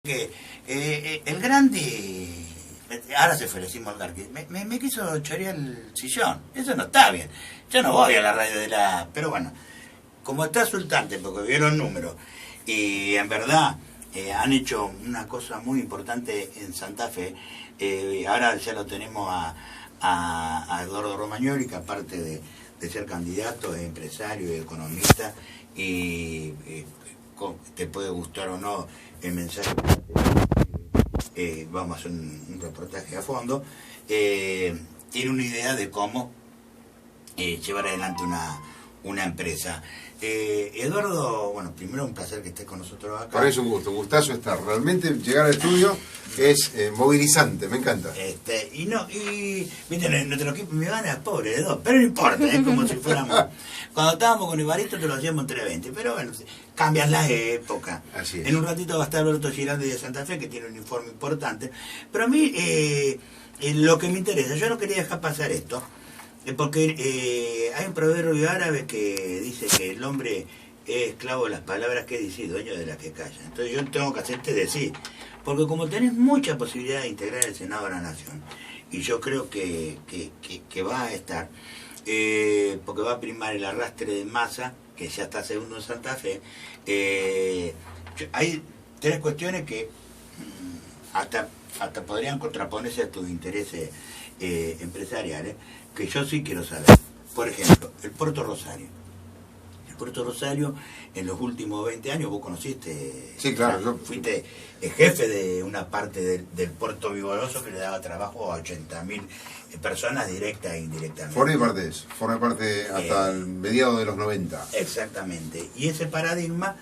Que el grande, ahora se fue, le decimos al Garqui, me quiso chorear el sillón. Eso no está bien. Yo no voy a la radio de la... Pero bueno, como está Sultante, porque vieron números, y en verdad han hecho una cosa muy importante en Santa Fe. Ahora ya lo tenemos a Eduardo Romagnoli, que aparte de ser candidato, es empresario y economista, y te puede gustar o no el mensaje. Vamos a hacer un reportaje a fondo. Tiene una idea de cómo llevar adelante una empresa. Eduardo, bueno, primero un placer que estés con nosotros acá. Para eso un gusto, un gustazo estar. Realmente llegar al estudio es movilizante, me encanta. Viste, nuestro equipo me van a pobre de dos, pero no importa, es como si fuéramos. Cuando estábamos con Ibarito te lo hacíamos entre 20, pero bueno, cambian las épocas. Así es. En un ratito va a estar Alberto Giraldi de Santa Fe, que tiene un informe importante. Pero a mí, lo que me interesa, yo no quería dejar pasar esto, porque hay un proverbio árabe que dice que el hombre es esclavo de las palabras que dice y dueño de las que calla. Entonces yo tengo que hacerte decir, porque como tenés mucha posibilidad de integrar el Senado de la Nación, y yo creo que va a estar, porque va a primar el arrastre de masa, que ya está segundo en Santa Fe. Hay tres cuestiones que hasta podrían contraponerse a tus intereses empresariales, que yo sí quiero saber. Por ejemplo, el Puerto Rosario. El Puerto Rosario, en los últimos 20 años, vos conociste... Sí, claro. Fuiste jefe de una parte del puerto vigoroso que le daba trabajo a 80.000 personas, directa e indirectamente. Forma parte hasta el mediado de los 90. Exactamente. Y ese paradigma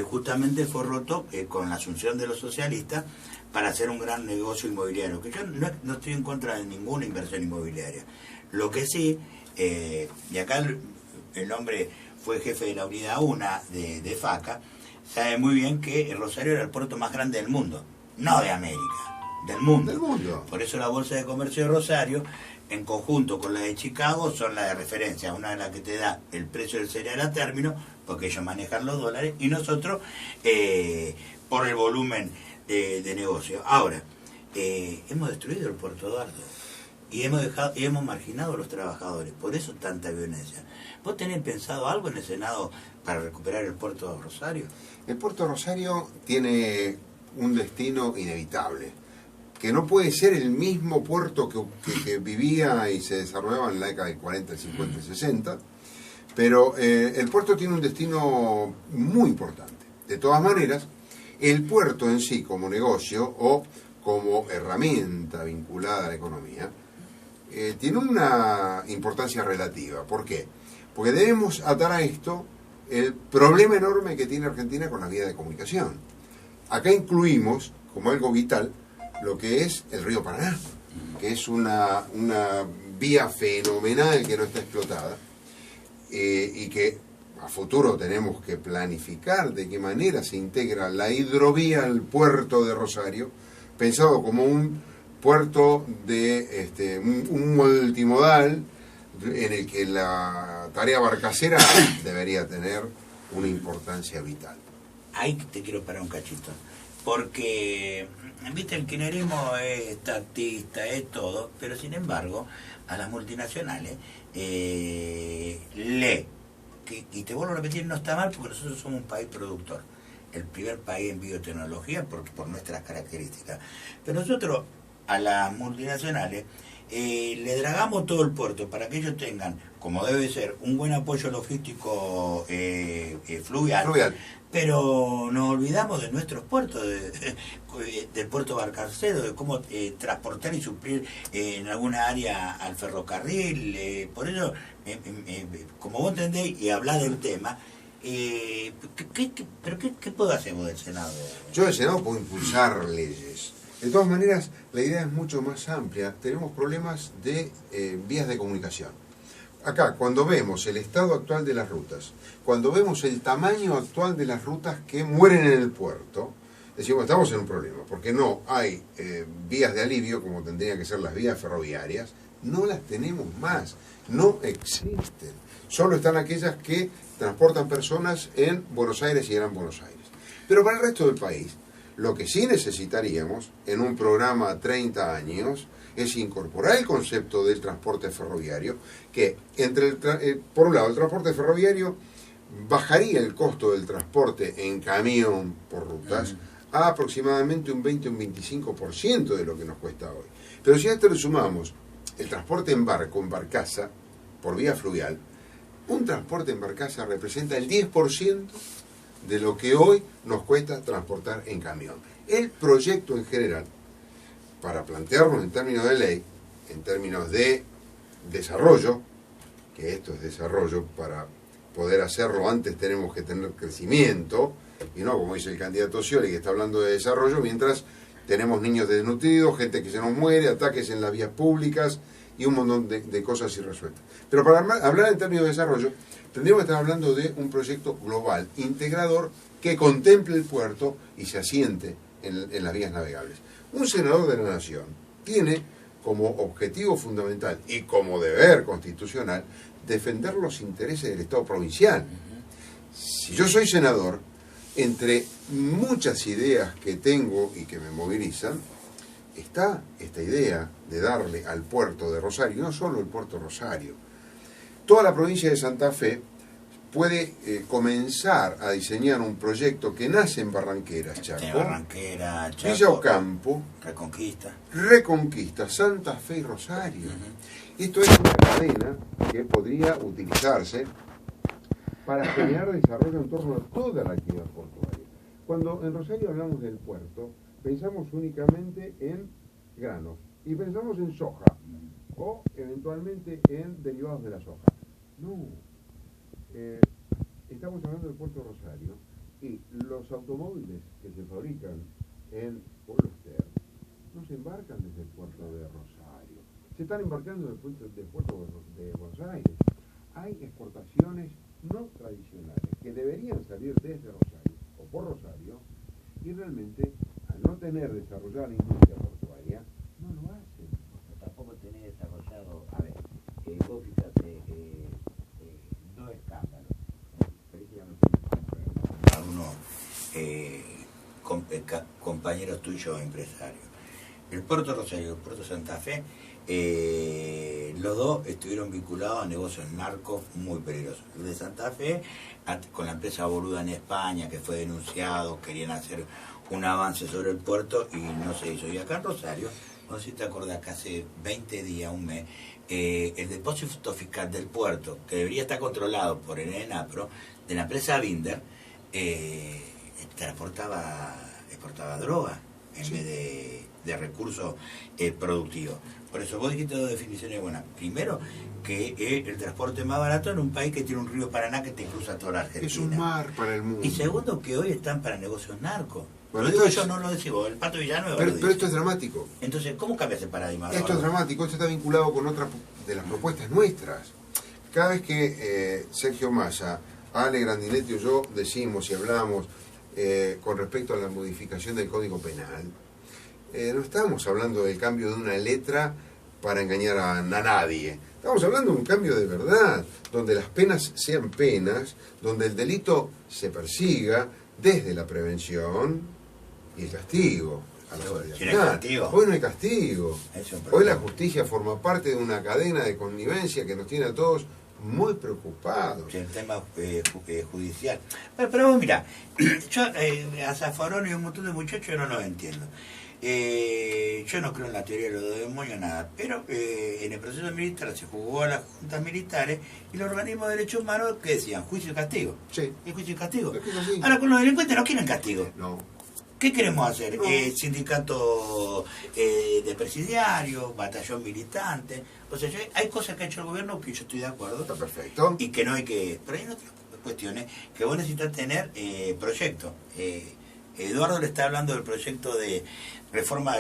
justamente fue roto con la asunción de los socialistas para hacer un gran negocio inmobiliario, que yo no estoy en contra de ninguna inversión inmobiliaria. Lo que sí, y acá el hombre fue jefe de la unidad 1 de FACA, sabe muy bien que el Rosario era el puerto más grande del mundo, no de América, del mundo. Del mundo. Por eso la Bolsa de Comercio de Rosario, en conjunto con la de Chicago, son la de referencia, una de las que te da el precio del cereal a término, porque ellos manejan los dólares, y nosotros por el volumen de negocio. Ahora, hemos destruido el Puerto Eduardo y hemos marginado a los trabajadores, por eso tanta violencia. ¿Vos tenés pensado algo en el Senado para recuperar el Puerto de Rosario? El Puerto Rosario tiene un destino inevitable, que no puede ser el mismo puerto que vivía y se desarrollaba en la década del 40, el 50 y 60, pero el puerto tiene un destino muy importante. De todas maneras, el puerto en sí, como negocio o como herramienta vinculada a la economía, tiene una importancia relativa. ¿Por qué? Porque debemos atar a esto el problema enorme que tiene Argentina con la vía de comunicación. Acá incluimos, como algo vital, lo que es el río Paraná, que es una vía fenomenal que no está explotada, y que a futuro tenemos que planificar de qué manera se integra la hidrovía al puerto de Rosario, pensado como un puerto de un multimodal en el que la tarea barcacera debería tener una importancia vital. Ahí te quiero parar un cachito, porque viste, el kirchnerismo es estatista, es todo, pero sin embargo a las multinacionales y te vuelvo a repetir, no está mal, porque nosotros somos un país productor, el primer país en biotecnología por nuestras características, pero nosotros a las multinacionales le dragamos todo el puerto para que ellos tengan, como debe ser, un buen apoyo logístico fluvial, pero nos olvidamos de nuestros puertos, del puerto barcacero, de cómo transportar y suplir en alguna área al ferrocarril. Por eso, como vos entendés y hablás del tema, ¿pero qué puedo hacer vos del Senado? Yo del Senado puedo impulsar leyes. De todas maneras, la idea es mucho más amplia. Tenemos problemas de vías de comunicación. Acá, cuando vemos el estado actual de las rutas, cuando vemos el tamaño actual de las rutas que mueren en el puerto, decimos, estamos en un problema, porque no hay vías de alivio, como tendrían que ser las vías ferroviarias, no las tenemos más, no existen. Solo están aquellas que transportan personas en Buenos Aires y Gran Buenos Aires. Pero para el resto del país, Lo que sí necesitaríamos en un programa a 30 años es incorporar el concepto del transporte ferroviario, que por un lado el transporte ferroviario bajaría el costo del transporte en camión por rutas a aproximadamente un 20 o un 25% de lo que nos cuesta hoy. Pero si a esto le sumamos el transporte en barco, en barcaza, por vía fluvial, un transporte en barcaza representa el 10% de lo que hoy nos cuesta transportar en camión. El proyecto en general, para plantearnos en términos de ley, en términos de desarrollo, que esto es desarrollo, para poder hacerlo antes tenemos que tener crecimiento, y no como dice el candidato Scioli, que está hablando de desarrollo, mientras tenemos niños desnutridos, gente que se nos muere, ataques en las vías públicas y un montón de cosas irresueltas. Pero para hablar en términos de desarrollo, tendríamos que estar hablando de un proyecto global, integrador, que contemple el puerto y se asiente en las vías navegables. Un senador de la Nación tiene como objetivo fundamental y como deber constitucional defender los intereses del Estado provincial. Si yo soy senador, entre muchas ideas que tengo y que me movilizan, está esta idea de darle al puerto de Rosario, no solo el puerto Rosario, toda la provincia de Santa Fe puede comenzar a diseñar un proyecto que nace en Barranqueras, Chaco, Villa Ocampo, Reconquista, Santa Fe y Rosario. Esto es una cadena que podría utilizarse para generar desarrollo en torno a toda la actividad portuaria. Cuando en Rosario hablamos del puerto, pensamos únicamente en granos y pensamos en soja o eventualmente en derivados de la soja. No. Estamos hablando del puerto Rosario y los automóviles que se fabrican en Polester no se embarcan desde el puerto de Rosario, se están embarcando del puerto de Buenos Aires. Hay exportaciones no tradicionales que deberían salir desde Rosario o por Rosario y realmente al no tener desarrollada la industria portuaria no lo hacen. Tampoco tenés desarrollado, a ver, vos fíjate, dos escándalos, algunos compañeros tuyos empresarios. El puerto Rosario y el puerto Santa Fe, los dos estuvieron vinculados a negocios narcos muy peligrosos. El de Santa Fe, con la empresa Boluda en España, que fue denunciado, querían hacer un avance sobre el puerto y no se hizo. Y acá en Rosario, no sé si te acordás que hace 20 días, un mes, el depósito fiscal del puerto, que debería estar controlado por el ENAPRO, de la empresa Binder, exportaba droga en vez de recursos productivos. Por eso vos dijiste dos definiciones buenas. Primero, que el transporte más barato en un país que tiene un río Paraná que te cruza toda la Argentina. Es un mar para el mundo. Y segundo, que hoy están para negocios narcos. Bueno, yo no lo decimos, el Pato Villanueva lo dice. Pero esto es dramático. Entonces, ¿cómo cambia ese paradigma? Esto es dramático, esto está vinculado con otra de las propuestas nuestras. Cada vez que Sergio Massa, Ale Grandinetti y yo decimos y hablamos con respecto a la modificación del Código Penal, no estamos hablando del cambio de una letra para engañar a nadie. Estamos hablando de un cambio de verdad, donde las penas sean penas, donde el delito se persiga desde la prevención y el castigo. Hoy no hay castigo. Hoy la justicia forma parte de una cadena de connivencia que nos tiene a todos muy preocupados. El tema judicial. Pero vos mirá, yo a Zaffaroni y un montón de muchachos yo no los entiendo. Yo no creo en la teoría de los demonios, nada, pero en el proceso militar se jugó a las juntas militares y los organismos de derechos humanos que decían juicio y castigo. Sí. ¿Y juicio y castigo? Sí. Ahora con los delincuentes no quieren castigo. No. ¿Qué queremos hacer? No. Sindicato de presidiarios, batallón militante. O sea, hay cosas que ha hecho el gobierno que yo estoy de acuerdo. Está perfecto. Y que no hay que... Pero hay otras cuestiones que vos necesitas tener proyectos. Eduardo le está hablando del proyecto de reforma,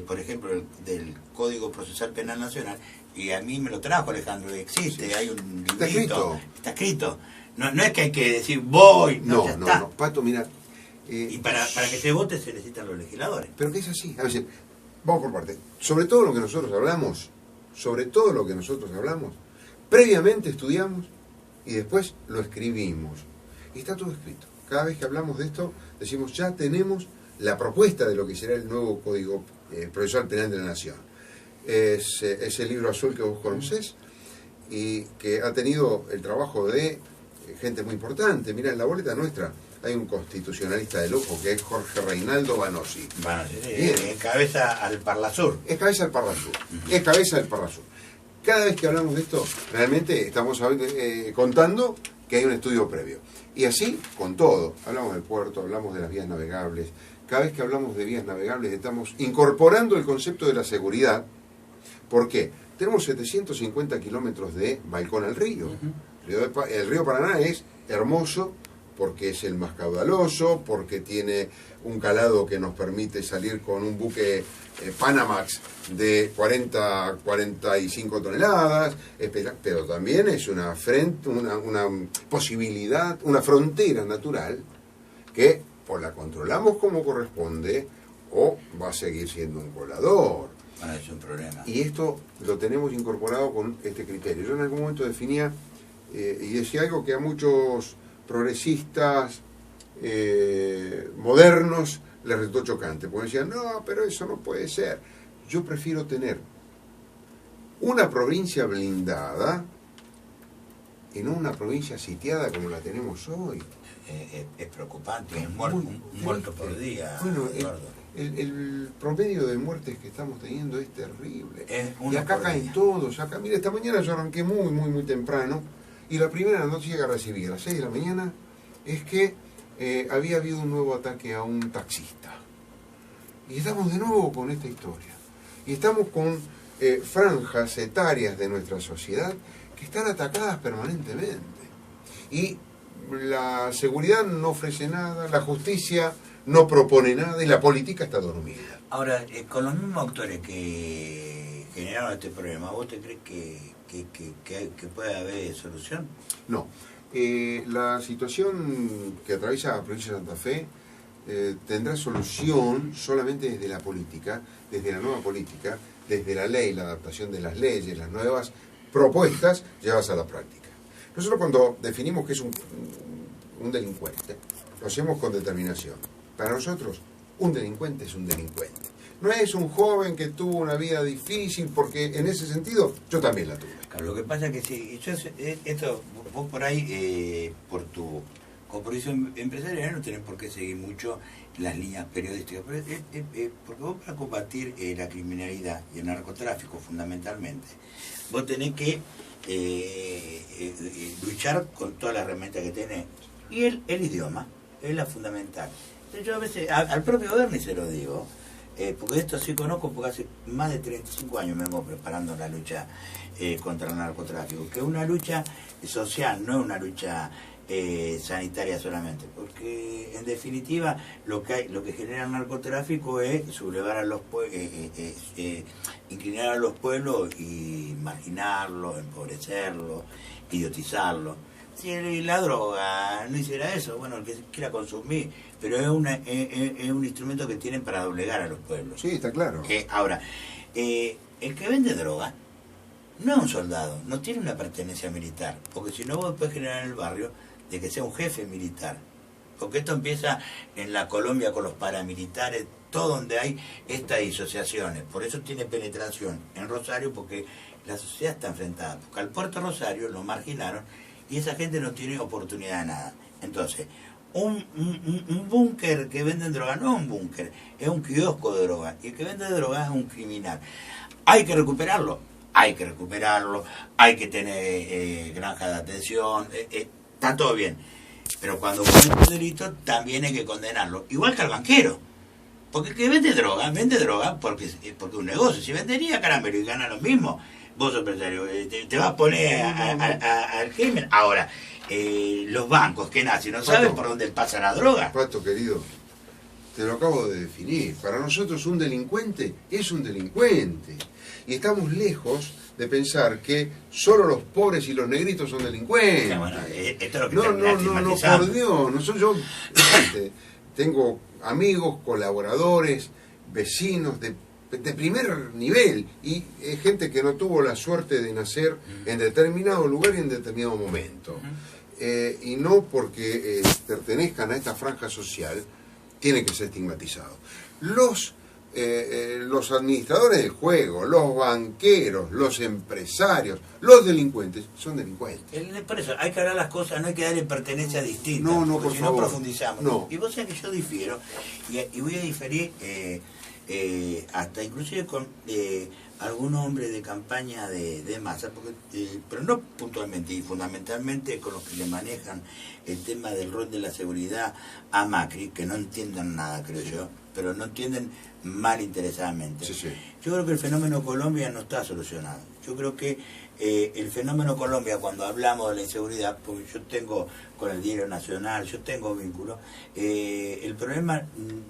por ejemplo, del Código Procesal Penal Nacional, y a mí me lo trajo Alejandro, existe, sí. Hay un librito. Está escrito. No es que hay que decir voy, no, Pato, mira... y para que se vote se necesitan los legisladores. Pero que es así. A ver, vamos por parte. Sobre todo lo que nosotros hablamos, previamente estudiamos y después lo escribimos. Y está todo escrito. Cada vez que hablamos de esto, decimos, ya tenemos la propuesta de lo que será el nuevo Código Procesal Penal de la Nación. Es el libro azul que vos conocés y que ha tenido el trabajo de gente muy importante. Mirá, en la boleta nuestra hay un constitucionalista de lujo que es Jorge Reinaldo Banossi. Es cabeza al Parlasur. Es cabeza del Parlasur. Es cabeza del Parlasur. Cada vez que hablamos de esto, realmente estamos contando que hay un estudio previo. Y así con todo. Hablamos del puerto, hablamos de las vías navegables. Cada vez que hablamos de vías navegables estamos incorporando el concepto de la seguridad. ¿Por qué? Tenemos 750 kilómetros de balcón al río. El río Paraná es hermoso porque es el más caudaloso, porque tiene un calado que nos permite salir con un buque Panamax de 45 toneladas, pero también es una posibilidad, una frontera natural que o la controlamos como corresponde o va a seguir siendo un colador. Es un problema. Y esto lo tenemos incorporado con este criterio. Yo en algún momento definía y decía algo que a muchos progresistas modernos les resultó chocante, porque decían, no, pero eso no puede ser. Yo prefiero tener una provincia blindada y no una provincia sitiada como la tenemos hoy. Es preocupante, un muerto por día. Bueno, el promedio de muertes que estamos teniendo es terrible. Y acá caen todos. Acá, mira, esta mañana yo arranqué muy temprano y la primera noticia que recibí a las 6 de la mañana es que había habido un nuevo ataque a un taxista. Y estamos de nuevo con esta historia. Y estamos con franjas etarias de nuestra sociedad que están atacadas permanentemente. Y la seguridad no ofrece nada, la justicia no propone nada y la política está dormida. Ahora, con los mismos actores que generaron este problema, ¿vos te crees que puede haber solución? No. La situación que atraviesa la provincia de Santa Fe tendrá solución solamente desde la política, desde la nueva política, desde la ley, la adaptación de las leyes, las nuevas propuestas llevadas a la práctica. Nosotros cuando definimos que es un delincuente, lo hacemos con determinación. Para nosotros, un delincuente es un delincuente. No es un joven que tuvo una vida difícil, porque en ese sentido yo también la tuve. Claro, lo que pasa es que si esto, vos por ahí, por tu compromiso empresarial, no tenés por qué seguir mucho las líneas periodísticas, pero porque vos para combatir la criminalidad y el narcotráfico fundamentalmente, vos tenés que luchar con todas las herramientas que tenés. Y el idioma es la fundamental. Yo a veces, al propio Bernie se lo digo, porque esto sí conozco, porque hace más de 35 años me vengo preparando la lucha contra el narcotráfico, que es una lucha social, no es una lucha sanitaria solamente, porque en definitiva lo que genera el narcotráfico es sublevar a los inclinar a los pueblos y marginarlos, empobrecerlos, idiotizarlos. Si la droga no hiciera eso, bueno, el que quiera consumir, pero es un instrumento que tienen para doblegar a los pueblos. Sí, está claro. Ahora, el que vende droga no es un soldado, no tiene una pertenencia militar, porque si no vos puedes generar en el barrio de que sea un jefe militar, porque esto empieza en la Colombia con los paramilitares, todo donde hay estas disociaciones, por eso tiene penetración en Rosario, porque la sociedad está enfrentada, porque al Puerto Rosario lo marginaron y esa gente no tiene oportunidad de nada. Entonces, un búnker que vende droga no es un búnker, es un kiosco de droga, y el que vende droga es un criminal. Hay que recuperarlo, hay que tener granja de atención, está todo bien, pero cuando comete un delito también hay que condenarlo, igual que al banquero, porque el que vende droga porque es un negocio. Si vendería caramelo y gana lo mismo, vos empresario, te vas a poner al crimen. Ahora, los bancos que nacen no saben por dónde pasa la droga. Pato querido, te lo acabo de definir. Para nosotros un delincuente es un delincuente. Y estamos lejos de pensar que solo los pobres y los negritos son delincuentes. Ya, bueno, esto es lo que no, por Dios. Yo tengo amigos, colaboradores, vecinos de primer nivel y gente que no tuvo la suerte de nacer en determinado lugar y en determinado momento. Y no porque pertenezcan a esta franja social tiene que ser estigmatizado. Los administradores del juego, los banqueros, los empresarios, los delincuentes, son delincuentes. Por eso, hay que hablar las cosas, no hay que darle pertenencia distinta, No, porque por si favor. no profundizamos. No. Y vos sabés que yo difiero, y voy a diferir hasta inclusive con algún hombre de campaña de masa, porque, pero no puntualmente y fundamentalmente con los que le manejan el tema del rol de la seguridad a Macri, que no entiendan nada, creo yo, pero no entienden malinteresadamente. Sí, sí. Yo creo que el fenómeno Colombia no está solucionado. Yo creo que el fenómeno Colombia, cuando hablamos de la inseguridad, porque yo tengo con el Diario Nacional, yo tengo vínculo, el problema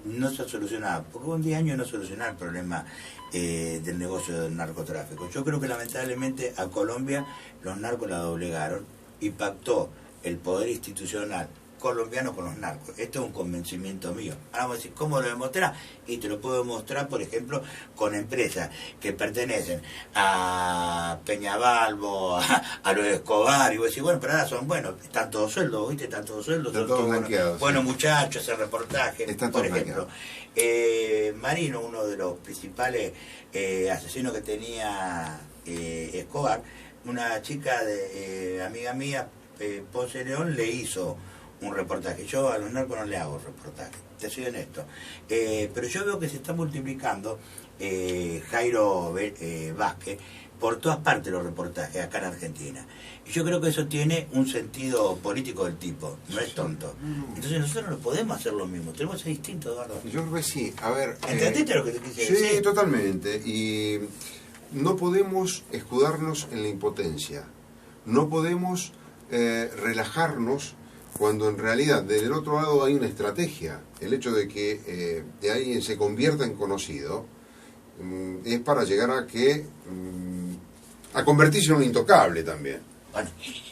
no se ha solucionado, porque en 10 años no solucionar el problema del negocio del narcotráfico. Yo creo que lamentablemente a Colombia los narcos la doblegaron y pactó el poder institucional colombiano con los narcos. Esto es un convencimiento mío. Ahora vamos a decir, ¿cómo lo demostrás? Y te lo puedo demostrar, por ejemplo, con empresas que pertenecen a Peñabalbo, a los Escobar, y vos decís, bueno, pero ahora son buenos, están todos sueldos, ¿viste? Están todos sueldos, Están son todos todos blanqueados, buenos sí. muchachos, ese reportaje, Están por todos ejemplo. Marino, uno de los principales asesinos que tenía Escobar, una chica amiga mía, Ponce León, le hizo un reportaje. Yo a los narcos no le hago reportaje, te soy honesto. Pero yo veo que se está multiplicando Jairo Vázquez por todas partes los reportajes acá en Argentina. Y yo creo que eso tiene un sentido político del tipo, no es tonto. Entonces nosotros no podemos hacer lo mismo, tenemos que ser distintos, Eduardo. Yo creo que sí. A ver, ¿Entendiste lo que te quise sí, decir? totalmente. Y no podemos escudarnos en la impotencia. No podemos relajarnos cuando en realidad del otro lado hay una estrategia. El hecho de que de alguien se convierta en conocido es para llegar a convertirse en un intocable también. Bueno,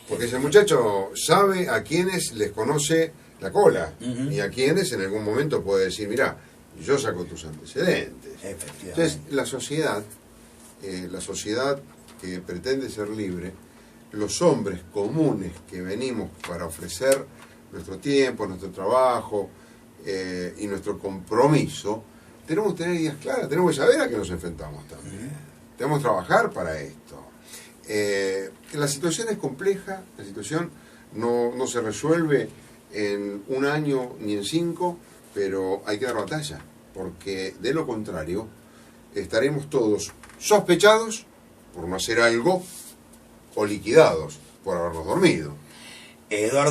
Porque ese muchacho sabe a quienes les conoce la cola y a quienes en algún momento puede decir, mirá, yo saco tus antecedentes. efectivamente. Entonces, la sociedad que pretende ser libre, los hombres comunes que venimos para ofrecer nuestro tiempo, nuestro trabajo y nuestro compromiso, tenemos que tener ideas claras, tenemos que saber a qué nos enfrentamos también. Tenemos que trabajar para esto. La situación es compleja, la situación no se resuelve en un año ni en 5, pero hay que dar batalla, porque de lo contrario estaremos todos sospechados por no hacer algo o liquidados por habernos dormido. Eduardo